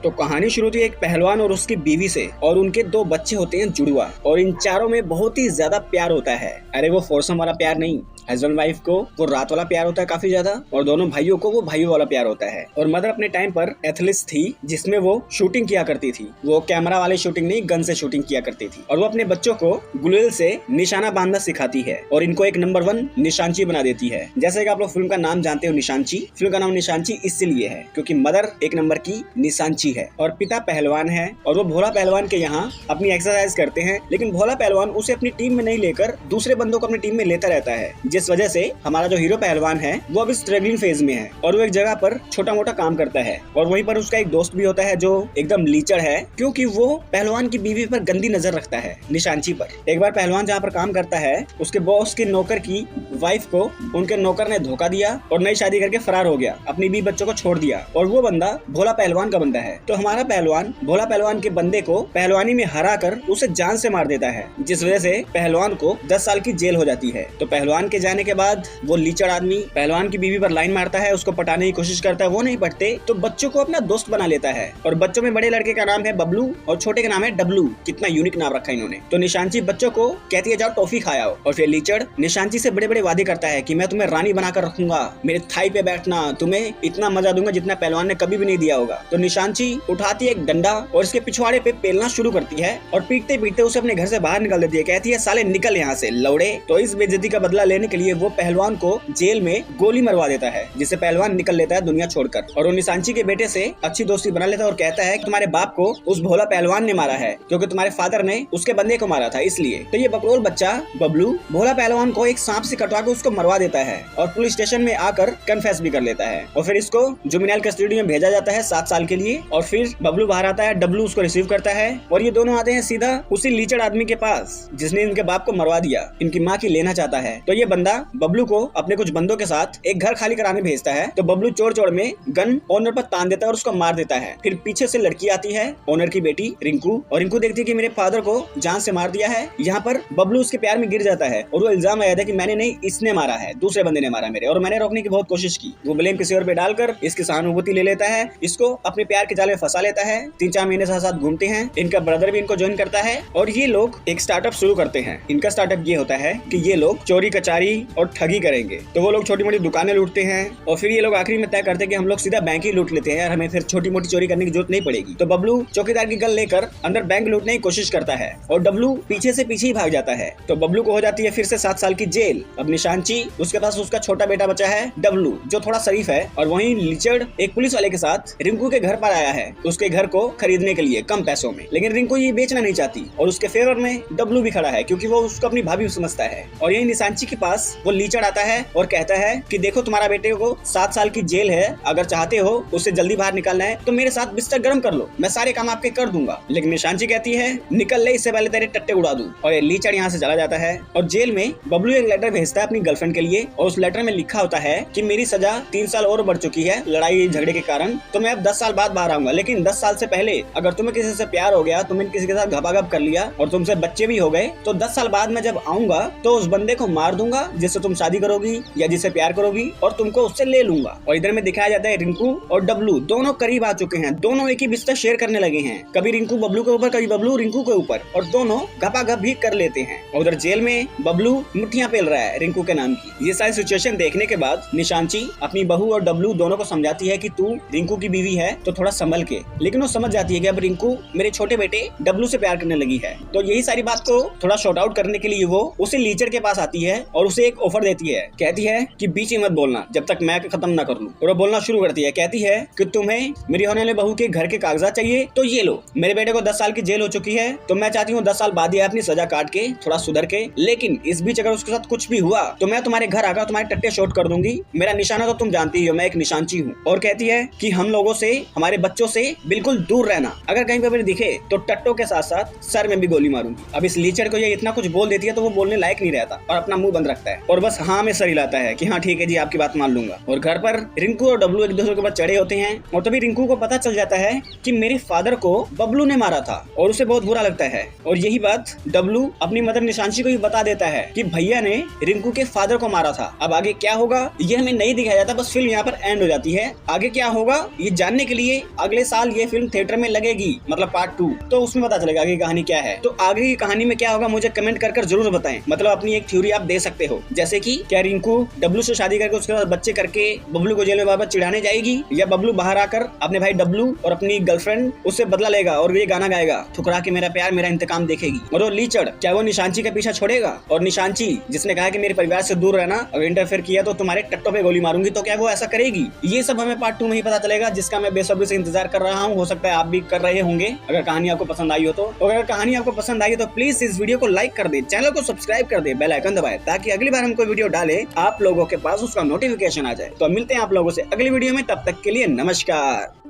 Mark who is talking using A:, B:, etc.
A: तो कहानी शुरू होती है एक पहलवान और उसकी बीवी से, और उनके 2 बच्चे होते हैं जुड़वा, और इन चारों में बहुत ही ज्यादा प्यार होता है। अरे वो फोर्सम वाला प्यार नहीं, हस्बैंड वाइफ को वो रात वाला प्यार होता है काफी ज्यादा, और दोनों भाइयों को वो भाइयों वाला प्यार होता है। और मदर अपने टाइम पर एथलीट थी, जिसमें वो शूटिंग किया करती थी। वो कैमरा वाली शूटिंग नहीं, गन से शूटिंग किया करती थी। और वो अपने बच्चों को गुलेल से निशाना बांधना सिखाती है और इनको एक नंबर 1 निशांची बना देती है। जैसे कि आप लोग फिल्म का नाम जानते हो निशांची, फिल्म का नाम निशांची इसलिए है क्योंकि मदर एक नंबर की निशांची है और पिता पहलवान है। और वो भोला पहलवान के यहाँ अपनी एक्सरसाइज करते हैं, लेकिन भोला पहलवान उसे अपनी टीम में नहीं लेकर दूसरे बंदों को अपनी टीम में लेता रहता है, जिस वजह से हमारा जो हीरो पहलवान है वो अभी स्ट्रगलिंग फेज में है और वो एक जगह पर छोटा मोटा काम करता है। और वहीं पर उसका एक दोस्त भी होता है जो एकदम लीचड़ है, क्योंकि वो पहलवान की बीवी पर गंदी नजर रखता है, निशांची पर। एक बार पहलवान जहाँ पर काम करता है, उसके बॉस के नौकर की वाइफ को उनके नौकर ने धोखा दिया और नई शादी करके फरार हो गया, अपनी बीवी बच्चों को छोड़ दिया, और वो बंदा भोला पहलवान का बंदा है। तो हमारा पहलवान भोला पहलवान के बंदे को पहलवानी में हरा कर उसे जान से मार देता है, जिस वजह से पहलवान को 10 साल की जेल हो जाती है। तो पहलवान के जाने के बाद वो लीचड़ आदमी पहलवान की बीवी पर लाइन मारता है, उसको पटाने की कोशिश करता है, वो नहीं पटते तो बच्चों को अपना दोस्त बना लेता है। और बच्चों में बड़े लड़के का नाम है बबलू और छोटे का नाम है डब्लू। कितना यूनिक नाम रखा इन्होंने। तो निशांची बच्चों को कहती है जाओ टॉफी खाओ, और फिर लीचड़ निशांची से बड़े बड़े वादे करता है कि मैं तुम्हें रानी बनाकर रखूंगा, मेरे थाई पे बैठना, तुम्हें इतना मजा दूंगा जितना पहलवान ने कभी भी नहीं दिया होगा। तो निशांची उठाती है एक डंडा और इसके पिछवाड़े पे पेलना शुरू करती है और पीटते पीटते उसे अपने घर से बाहर निकाल देती है। कहती है साले निकल यहाँ से लौड़े। तो इस बेइज्जती का बदला लेने के लिए वो पहलवान को जेल में गोली मरवा देता है, जिससे पहलवान निकल लेता है दुनिया छोड़कर। और वो निशांची के बेटे से अच्छी दोस्ती बना लेता है और कहता है कि तुम्हारे बाप को उस भोला पहलवान ने मारा है क्योंकि तुम्हारे फादर ने उसके बंदे को मारा था, इसलिए। तो ये बकरोल बच्चा बबलू भोला पहलवान को एक सांप से कटवा के उसको मरवा देता है और पुलिस स्टेशन में आकर कन्फेस भी कर लेता है। और फिर इसको जुवेनाइल कस्टडी में भेजा जाता है 7 साल के लिए। और फिर बबलू बाहर आता है, डब्लू उसको रिसीव करता है और ये दोनों आते हैं सीधा उसी लीचड़ आदमी के पास जिसने इनके बाप को मरवा दिया, इनकी माँ की लेना चाहता है। तो ये बंदा बबलू को अपने कुछ बंदों के साथ एक घर खाली कराने भेजता है। तो बबलू चोर चोर में गन ओनर पर तान देता है और उसको मार देता है। फिर पीछे से लड़की आती है, ओनर की बेटी रिंकू, और रिंकू देखती है कि मेरे फादर को जान से मार दिया है। यहाँ पर बबलू उसके प्यार में गिर जाता है और वो इल्जाम लगाता है कि मैंने नहीं, इसने मारा है, दूसरे बंदे ने मारा मेरे, और मैंने रोकने की बहुत कोशिश की। वो ब्लेम किसी और पे डालकर इसकी सहानुभूति ले लेता है, इसको अपने प्यार के जाल में फंसा लेता है। 3-4 महीने साथ साथ घूमते हैं। इनका ब्रदर भी इनको ज्वाइन करता है और ये लोग एक स्टार्टअप शुरू करते हैं। इनका स्टार्टअप ये होता है कि ये लोग चोरी कचारी और ठगी करेंगे। तो वो लोग छोटी मोटी दुकानें लूटते हैं और फिर ये लोग आखिरी में तय करते हैं कि हम लोग सीधा बैंक ही लूट लेते हैं, हमें फिर छोटी मोटी चोरी करने की जरूरत नहीं पड़ेगी। तो बबलू चौकीदार की गन लेकर अंदर बैंक लूटने की कोशिश करता है और डब्लू पीछे से पीछे ही भाग जाता है। तो बबलू को हो जाती है फिर से 7 साल की जेल। अब निशांची उसके पास उसका छोटा बेटा बचा है डब्लू, जो थोड़ा शरीफ है। और वहीं लीचड़ एक पुलिस वाले के साथ रिंकू के घर पर आया है उसके घर को खरीदने के लिए कम पैसों में, लेकिन रिंकू ये बेचना नहीं चाहती और उसके फेवर में डब्लू भी खड़ा है क्योंकि वो उसको अपनी भाभी समझता है। और यही निशांची के पास वो लीचड़ आता है और कहता है कि देखो तुम्हारा बेटे को 7 साल की जेल है, अगर चाहते हो उससे जल्दी बाहर निकलना है तो मेरे साथ बिस्तर गर्म कर लो, मैं सारे काम आपके कर दूंगा। लेकिन निशांची कहती है निकल ले, इससे पहले तेरे टट्टे उड़ा दूं। और ये लीचड़ यहाँ से चला जाता है। और जेल में बबलू एक लेटर भेजता है अपनी गर्लफ्रेंड के लिए और उस लेटर में लिखा होता है कि मेरी सजा 3 साल और बढ़ चुकी है लड़ाई झगड़े के कारण, तो मैं अब 10 साल बाद बाहर आऊंगा, लेकिन 10 साल से पहले अगर तुम्हें किसी से प्यार हो गया, तुमने किसी के साथ घपाघप कर लिया और तुमसे बच्चे भी हो गए, तो 10 साल बाद मैं जब आऊंगा तो उस बंदे को मार दूंगा जिससे तुम शादी करोगी या जिससे प्यार करोगी, और तुमको उससे ले लूंगा। और इधर में दिखाया जाता है रिंकू और डब्लू दोनों करीब आ चुके हैं, दोनों एक ही बिस्तर शेयर करने लगे हैं, कभी रिंकू बबलू के ऊपर, कभी बबलू रिंकू के ऊपर, और दोनों घपाघप भी कर लेते हैं। और उधर जेल में बबलू मुट्ठियां पेल रहा है रिंकू के नाम की। ये सारी सिचुएशन देखने के बाद निशांची अपनी बहू और डब्लू दोनों को समझाती है कि तू रिंकू की बीवी है तो थोड़ा संभल के, लेकिन वो समझ जाती है कि अब रिंकू मेरे छोटे बेटे डब्लू से प्यार करने लगी है। तो यही सारी बात को थोड़ा शॉर्ट आउट करने के लिए वो उसे लीचड़ के पास आती है और उसे एक ऑफर देती है। कहती है कि बीच में मत बोलना जब तक मैं खत्म ना कर लूं। और वो बोलना शुरू करती है, कहती है कि तुम्हें मेरी होने वाली बहू के घर के कागजात चाहिए तो ये लो, मेरे बेटे को 10 साल की जेल हो चुकी है तो मैं चाहती हूँ 10 साल बाद ही अपनी सजा काट के थोड़ा सुधर के, लेकिन इस बीच अगर उसके साथ कुछ भी हुआ तो मैं तुम्हारे घर आकर तुम्हारे टट्टे शॉट कर दूंगी। मेरा निशाना तो तुम जानती हो, मैं एक निशांची हूँ। और कहती है कि हम लोगों से, हमारे बच्चों से बिल्कुल दूर रहना, अगर कहीं पे दिखे तो टट्टों के साथ साथ सर में भी गोली मारूंगी। अब इस लीचड़ को ये इतना कुछ बोल देती है तो वो बोलने लायक नहीं रहता और अपना मुंह बंद रखता है। लगता है और बस हाँ में सर हिलाता है कि हाँ ठीक है जी आपकी बात मान लूंगा। और घर पर रिंकू और डब्लू एक दूसरे के ऊपर चढ़े होते हैं और तभी रिंकू को पता चल जाता है कि मेरे फादर को बबलू ने मारा था और उसे बहुत बुरा लगता है। और यही बात डब्लू अपनी मदर निशांशी को भी बता देता है कि भैया ने रिंकू के फादर को मारा था। अब आगे क्या होगा ये हमें नहीं दिखाया जाता, बस फिल्म यहाँ पर एंड हो जाती है। आगे क्या होगा ये जानने के लिए अगले साल ये फिल्म थिएटर में लगेगी, मतलब पार्ट 2, तो उसमें पता चलेगा आगे कहानी क्या है। तो आगे की कहानी में क्या होगा मुझे कमेंट कर जरूर बताएं, मतलब अपनी एक थ्योरी आप दे सकते हो, जैसे कि क्या रिंकू डब्लू से शादी करके उसके बाद बच्चे करके बबलू को जेल में वापस चिढ़ाने जाएगी, या बबलू बाहर आकर अपने भाई डब्लू और अपनी गर्लफ्रेंड उससे बदला लेगा और ये गाना गाएगा, ठुकरा के मेरा प्यार मेरा इंतकाम देखेगी। और वो लीचड़ क्या वो निशांची का पीछा छोड़ेगा, और निशांची जिसने कहा कि मेरे परिवार से दूर रहना, अगर इंटरफेयर किया तो तुम्हारे टट्टों पे गोली मारूंगी, तो क्या वो ऐसा करेगी? ये सब हमें पार्ट 2 में ही पता चलेगा, जिसका मैं बेसब्री से इंतजार कर रहा हूँ। हो सकता है आप भी कर रहे होंगे अगर कहानी आपको पसंद आई हो तो। अगर कहानी आपको पसंद आई तो प्लीज इस वीडियो को लाइक कर दे, चैनल को सब्सक्राइब कर दे, बेल आइकन दबाए ताकि अगली बार हम कोई वीडियो डाले आप लोगों के पास उसका नोटिफिकेशन आ जाए। तो मिलते हैं आप लोगों से अगली वीडियो में, तब तक के लिए नमस्कार।